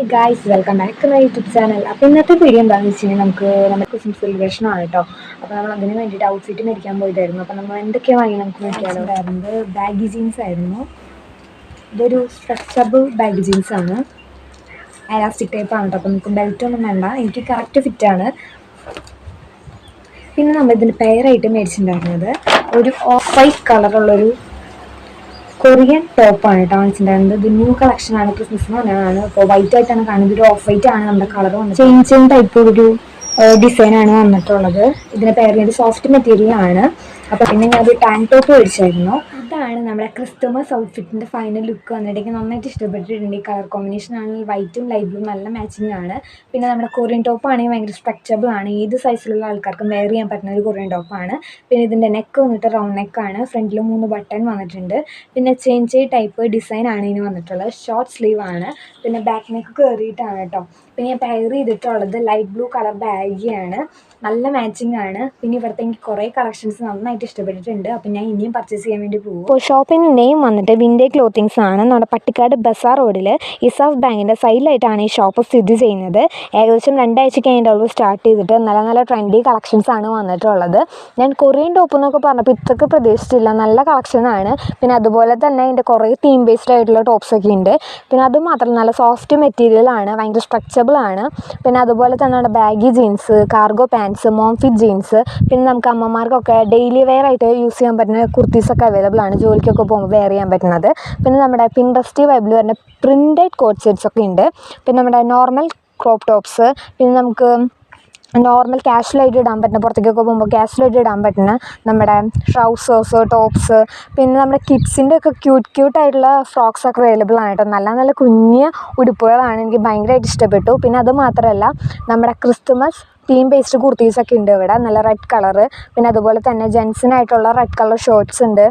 Hi guys, welcome back to my YouTube channel. അപ്പോൾ ഇന്നത്തെ video എന്താണെന്ന് വെച്ച് കഴിഞ്ഞാൽ നമ്മുടെ ക്രിസ്മസ് സെലിബ്രേഷൻ ആണ് കേട്ടോ. അപ്പോൾ നമ്മൾ അതിന് വേണ്ടിയിട്ട് ഔട്ട്ഫിറ്റ് മേടിക്കാൻ പോയിട്ടായിരുന്നു. അപ്പോൾ നമ്മൾ എന്തൊക്കെയാണ് വാങ്ങി നമുക്ക് നോക്കിയാലുണ്ടായിരുന്നത് ബാഗി ജീൻസ് ആയിരുന്നു. ഇതൊരു സ്ട്രെച്ചബിൾ ബാഗി ജീൻസ് ആണ്, എലാസ്റ്റിക് ടൈപ്പ് ആണ് കേട്ടോ. അപ്പോൾ നമുക്ക് ബെൽറ്റ് ഒന്നും വേണ്ട, എനിക്ക് കറക്റ്റ് ഫിറ്റാണ്. പിന്നെ നമ്മൾ ഇതിന് പെയറായിട്ട് മേടിച്ചിട്ടുണ്ടായിരുന്നത് ഒരു ഓഫ് വൈറ്റ് കളറുള്ളൊരു കൊറിയൻ ടോപ്പാണ് കേട്ടോ വാങ്ങിച്ചിട്ടുണ്ടായിരുന്നത്. ഇത് ന്യൂ കളക്ഷൻ ആണ്, ക്രിസ്മസിന് വന്നതാണ്. അപ്പോൾ വൈറ്റ് ആയിട്ടാണ് കാണുന്നത്. ഒരു ഓഫ് വൈറ്റ് ആണ് നമ്മുടെ കളർ വന്നത്. ചെയിൻ ടൈപ്പ് ഒരു ഡിസൈനാണ് വന്നിട്ടുള്ളത്. ഇതിന് പേര് സോഫ്റ്റ് മെറ്റീരിയൽ ആണ്. അപ്പോൾ പിന്നെ ഞാൻ ഒരു ടാങ്ക് ടോപ്പ് മേടിച്ചായിരുന്നു. ഇതാണ് നമ്മുടെ ക്രിസ്മസ് ഔട്ട്ഫിറ്റിൻ്റെ ഫൈനൽ ലുക്ക് വന്നിട്ട് എനിക്ക് നന്നായിട്ട് ഇഷ്ടപ്പെട്ടിട്ടുണ്ട്. ഈ കളർ കോമ്പിനേഷൻ ആണെങ്കിൽ വൈറ്റും ലൈറ്റ് ബ്ലൂ നല്ല മാച്ചിങ് ആണ്. പിന്നെ നമ്മുടെ കൊറിയൻ ടോപ്പ് ആണെങ്കിൽ ഭയങ്കര സ്ട്രെച്ചബിൾ ആണ്, ഏത് സൈസിലുള്ള ആൾക്കാർക്കും വെയർ ചെയ്യാൻ പറ്റുന്ന ഒരു കൊറിയൻ ടോപ്പാണ്. പിന്നെ ഇതിൻ്റെ നെക്ക് വന്നിട്ട് റൗണ്ട് നെക്കാണ്, ഫ്രണ്ടിൽ 3 ബട്ടൺ വന്നിട്ടുണ്ട്. പിന്നെ ചെയിൻ ടൈപ്പ് ഡിസൈൻ ആണ് ഇതിന് വന്നിട്ടുള്ളത്. ഷോർട്ട് സ്ലീവ് ആണ്, പിന്നെ ബാക്ക് നെക്ക് കയറിയിട്ടാണ് കേട്ടോ. പിന്നെ ഞാൻ പെയർ ചെയ്തിട്ടുള്ളത് ലൈറ്റ് ബ്ലൂ കളർ ബാഗിയാണ്, നല്ല മാച്ചിങ് ആണ്. പിന്നെ ഇവിടുത്തെ എനിക്ക് കുറേ കളക്ഷൻസ് നന്നായിട്ട് ഇഷ്ടപ്പെട്ടിട്ടുണ്ട്. അപ്പം ഞാൻ ഇനിയും പർച്ചേസ് ചെയ്യാൻ വേണ്ടി പോകും. ഇപ്പോൾ ഷോപ്പിൻ്റെ നെയിം വന്നിട്ട് വിൻറ്റേജ് ക്ലോത്തിങ്സ് ആണ്. നമ്മുടെ പട്ടിക്കാട് ബസാർ റോഡിൽ ഇസാഫ് ബാങ്കിൻ്റെ സൈഡിലായിട്ടാണ് ഈ ഷോപ്പ് സ്ഥിതി ചെയ്യുന്നത്. ഏകദേശം 2 ആഴ്ച കഴിഞ്ഞിട്ടുള്ളൂ സ്റ്റാർട്ട് ചെയ്തിട്ട്. നല്ല നല്ല ട്രെൻഡി കളക്ഷൻസ് ആണ് വന്നിട്ടുള്ളത്. ഞാൻ കൊറിയൻ ടോപ്പ് എന്നൊക്കെ പറഞ്ഞപ്പോൾ ഇത്രയ്ക്ക് പ്രതീക്ഷിച്ചില്ല, നല്ല കളക്ഷനാണ്. പിന്നെ അതുപോലെ തന്നെ ഇതിൻ്റെ കുറേ തീം ബേസ്ഡ് ആയിട്ടുള്ള ടോപ്സൊക്കെ ഉണ്ട്. പിന്നെ അതുമാത്രം നല്ല സോഫ്റ്റ് മെറ്റീരിയൽ ആണ്, ഭയങ്കര സ്ട്രെച്ചബിൾ ആണ്. പിന്നെ അതുപോലെ തന്നെ നമ്മുടെ baggy jeans, cargo pants, mom fit jeans, പിന്നെ നമുക്ക് അമ്മമാർക്കൊക്കെ ഡെയിലി വെയർ ആയിട്ട് യൂസ് ചെയ്യാൻ പറ്റുന്ന കുർത്തീസൊക്കെ അവൈലബിൾ ആണ്, ജോലിക്കൊക്കെ പോകുമ്പോൾ വെയർ ചെയ്യാൻ പറ്റുന്നത്. പിന്നെ നമ്മുടെ പിൻട്രസ്റ്റ് വൈബിൽ വരുന്ന പ്രിൻറ്റഡ് കോട്ട് സെറ്റ്സ് ഒക്കെ ഉണ്ട്. പിന്നെ നമ്മുടെ നോർമൽ ക്രോപ്പ് ടോപ്സ്, പിന്നെ നമുക്ക് നോർമൽ കാഷ്വലായിട്ട് ഇടാൻ പറ്റുന്ന, പുറത്തേക്കൊക്കെ പോകുമ്പോൾ കാഷ്വലായിട്ട് ഇടാൻ പറ്റുന്ന നമ്മുടെ ട്രൗസേഴ്സ്, ടോപ്സ്, പിന്നെ നമ്മുടെ കിഡ്സിൻ്റെ ഒക്കെ ക്യൂട്ടായിട്ടുള്ള ഫ്രോക്സ് ഒക്കെ അവൈലബിൾ ആണ് കേട്ടോ. നല്ല നല്ല കുഞ്ഞ് ഉടുപ്പുകളാണ്, എനിക്ക് ഭയങ്കരമായിട്ട് ഇഷ്ടപ്പെട്ടു. പിന്നെ അത് മാത്രമല്ല നമ്മുടെ ക്രിസ്മസ് തീം ബേസ്ഡ് കുർത്തീസൊക്കെ ഉണ്ട് ഇവിടെ, നല്ല റെഡ് കളറ്. പിന്നെ അതുപോലെ തന്നെ ജെൻസിനായിട്ടുള്ള റെഡ് കളർ ഷർട്ട്സ് ഉണ്ട്.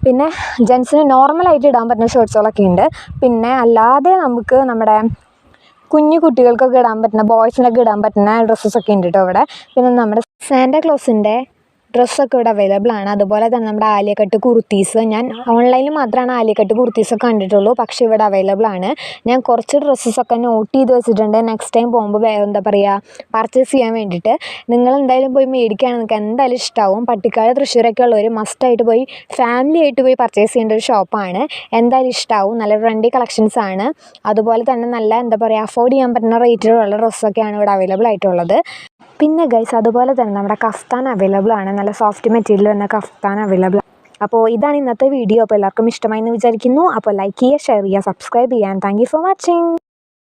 പിന്നെ ജെൻസിന് നോർമലായിട്ട് ഇടാൻ പറ്റുന്ന ഷർട്ട്സുകളൊക്കെ ഉണ്ട്. പിന്നെ അല്ലാതെ നമുക്ക് നമ്മുടെ കുഞ്ഞു കുട്ടികൾക്കൊക്കെ ഇടാൻ പറ്റുന്ന, ബോയ്സിനൊക്കെ ഇടാൻ പറ്റുന്ന ഡ്രസ്സസൊക്കെ ഉണ്ട് കേട്ടോ ഇവിടെ. പിന്നെ നമ്മുടെ സാന്റാക്ലോസിൻ്റെ ഡ്രസ്സൊക്കെ ഇവിടെ അവൈലബിൾ ആണ്. അതുപോലെ തന്നെ നമ്മുടെ ആലിയക്കട്ട് കുർത്തീസ്, ഞാൻ ഓൺലൈനിൽ മാത്രമാണ് ആലിയക്കട്ട് കുർത്തീസൊക്കെ കണ്ടിട്ടുള്ളൂ, പക്ഷേ ഇവിടെ അവൈലബിൾ ആണ്. ഞാൻ കുറച്ച് ഡ്രസ്സസൊക്കെ നോട്ട് ചെയ്ത് വെച്ചിട്ടുണ്ട്, നെക്സ്റ്റ് ടൈം പോകുമ്പോൾ എന്താ പറയുക പർച്ചേസ് ചെയ്യാൻ വേണ്ടിയിട്ട്. നിങ്ങൾ എന്തായാലും പോയി മേടിക്കുകയാണ്, നിങ്ങൾക്ക് എന്തായാലും ഇഷ്ടമാവും. പട്ടിക്കാട് തൃശ്ശൂരൊക്കെ ഉള്ളവർ മസ്റ്റായിട്ട് പോയി ഫാമിലി ആയിട്ട് പോയി പർച്ചേസ് ചെയ്യേണ്ട ഒരു ഷോപ്പാണ്, എന്തായാലും ഇഷ്ടമാവും. നല്ല ട്രെൻഡി കളക്ഷൻസ് ആണ്. അതുപോലെ തന്നെ നല്ല എന്താ പറയുക അഫോർഡ് ചെയ്യാൻ പറ്റുന്ന റേറ്റിലുള്ള ഡ്രസ്സൊക്കെയാണ് ഇവിടെ അവൈലബിൾ ആയിട്ടുള്ളത്. പിന്നെ ഗൈസ് അതുപോലെ തന്നെ നമ്മുടെ കഫ്താൻ അവൈലബിൾ ആണ്, നല്ല സോഫ്റ്റ് മെറ്റീരിയൽ തന്നെ കഫ്താൻ അവൈലബിൾ. അപ്പോൾ ഇതാണ് ഇന്നത്തെ വീഡിയോ. അപ്പോൾ എല്ലാവർക്കും ഇഷ്ടമായി എന്ന് വിചാരിക്കുന്നു. അപ്പോൾ ലൈക്ക് ചെയ്യുക, ഷെയർ ചെയ്യുക, സബ്സ്ക്രൈബ് ചെയ്യാൻ. Thank you for watching.